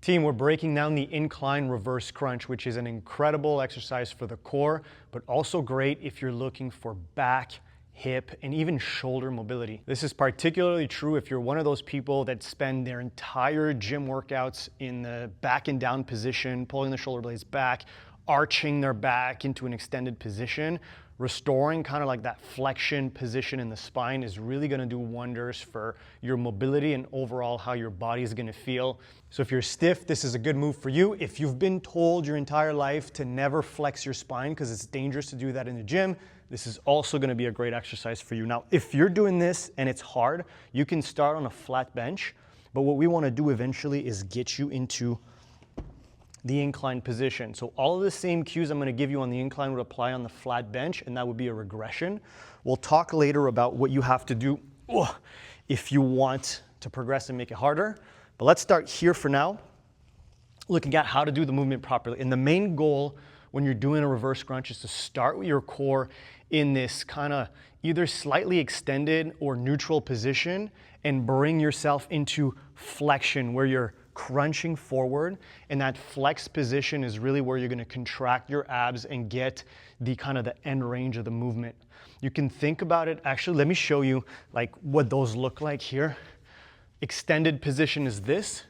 Team, we're breaking down the incline reverse crunch, which is an incredible exercise for the core, but also great if you're looking for back, hip, and even shoulder mobility. This is particularly true if you're one of those people that spend their entire gym workouts in the back and down position, pulling the shoulder blades back, arching their back into an extended position. Restoring kind of like that flexion position in the spine is really going to do wonders for your mobility and overall how your body is going to feel. So if you're stiff, this is a good move for you. If you've been told your entire life to never flex your spine because it's dangerous to do that in the gym, this is also going to be a great exercise for you. Now, if you're doing this and it's hard, you can start on a flat bench, but what we want to do eventually is get you into the incline position. So all of the same cues I'm going to give you on the incline would apply on the flat bench, and that would be a regression. We'll talk later about what you have to do if you want to progress and make it harder. But let's start here for now, looking at how to do the movement properly. And the main goal when you're doing a reverse crunch is to start with your core in this kind of either slightly extended or neutral position and bring yourself into flexion where you're crunching forward, and that flex position is really where you're going to contract your abs and get the kind of the end range of the movement. You can think about it, actually let me show you like what those look like here. Extended position is this,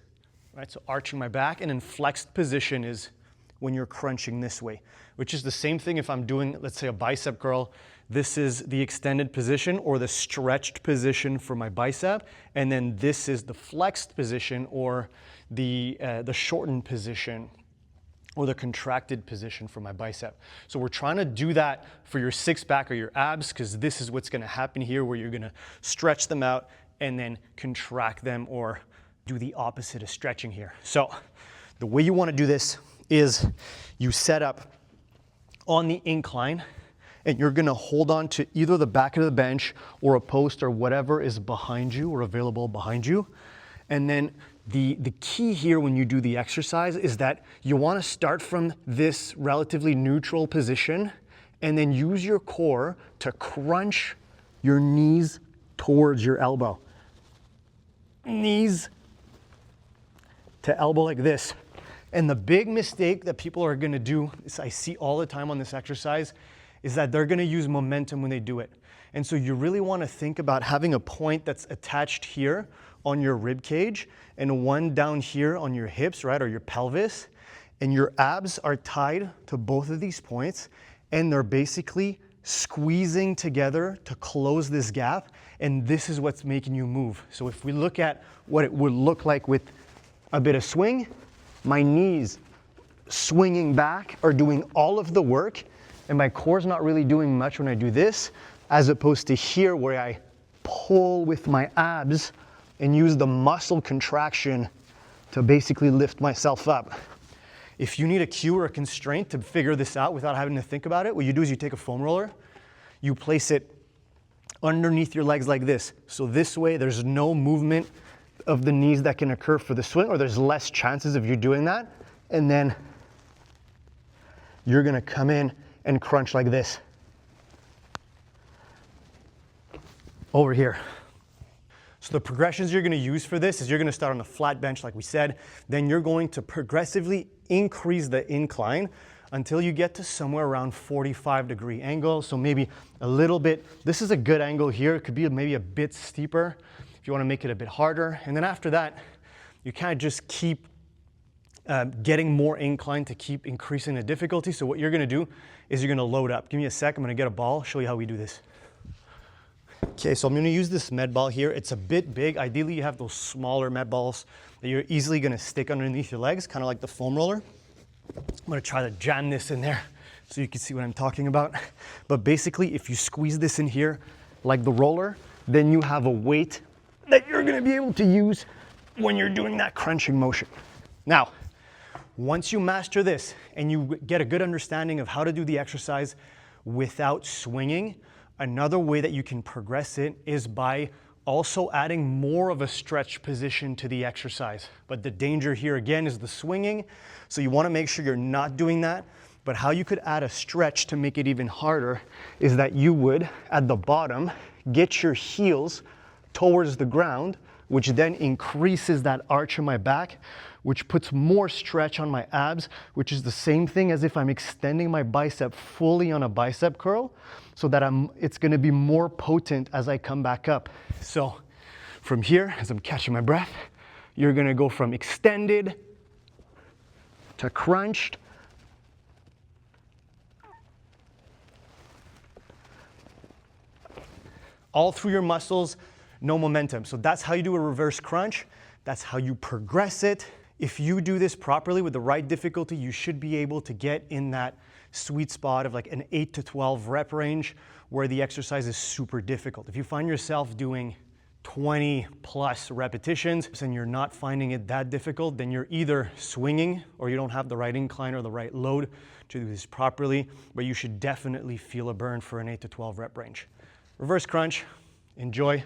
right? So arching my back, and then flexed position is when you're crunching this way, which is the same thing if I'm doing, let's say, a bicep curl. This is the extended position or the stretched position for my bicep, and then this is the flexed position or the shortened position or the contracted position for my bicep. So we're trying to do that for your six pack or your abs, because this is what's going to happen here, where you're going to stretch them out and then contract them, or do the opposite of stretching here. So the way you want to do this is you set up on the incline, and you're going to hold on to either the back of the bench or a post or whatever is behind you or available behind you. And then the key here when you do the exercise is that you want to start from this relatively neutral position and then use your core to crunch your knees towards your elbow. Knees to elbow like this. And the big mistake that people are going to do, is I see all the time on this exercise, is that they're going to use momentum when they do it. And so you really want to think about having a point that's attached here on your rib cage and one down here on your hips, right, or your pelvis. And your abs are tied to both of these points, and they're basically squeezing together to close this gap. And this is what's making you move. So if we look at what it would look like with a bit of swing, my knees swinging back are doing all of the work, and my core's not really doing much when I do this, as opposed to here where I pull with my abs and use the muscle contraction to basically lift myself up. If you need a cue or a constraint to figure this out without having to think about it, what you do is you take a foam roller, you place it underneath your legs like this. So this way there's no movement of the knees that can occur for the swing, or there's less chances of you doing that. And then you're gonna come in and crunch like this over here. So the progressions you're going to use for this is you're going to start on a flat bench like we said, then you're going to progressively increase the incline until you get to somewhere around 45-degree angle. So maybe a little bit, this is a good angle here, it could be maybe a bit steeper if you want to make it a bit harder. And then after that, you kind of just keep getting more incline to keep increasing the difficulty. So what you're going to do is you're going to load up. Give me a sec, I'm going to get a ball, show you how we do this. Okay, so I'm going to use this med ball here. It's a bit big. Ideally, you have those smaller med balls that you're easily going to stick underneath your legs, kind of like the foam roller. I'm going to try to jam this in there so you can see what I'm talking about. But basically, if you squeeze this in here like the roller, then you have a weight that you're going to be able to use when you're doing that crunching motion. Now, once you master this and you get a good understanding of how to do the exercise without swinging, another way that you can progress it is by also adding more of a stretch position to the exercise. But the danger here again is the swinging. So you want to make sure you're not doing that. But how you could add a stretch to make it even harder is that you would, at the bottom, get your heels towards the ground which then increases that arch in my back, which puts more stretch on my abs, which is the same thing as if I'm extending my bicep fully on a bicep curl, so that it's gonna be more potent as I come back up. So from here, as I'm catching my breath, you're gonna go from extended to crunched, all through your muscles, no momentum. So that's how you do a reverse crunch. That's how you progress it. If you do this properly with the right difficulty, you should be able to get in that sweet spot of like an 8 to 12 rep range where the exercise is super difficult. If you find yourself doing 20 plus repetitions and you're not finding it that difficult, then you're either swinging or you don't have the right incline or the right load to do this properly, but you should definitely feel a burn for an 8 to 12 rep range. Reverse crunch, enjoy.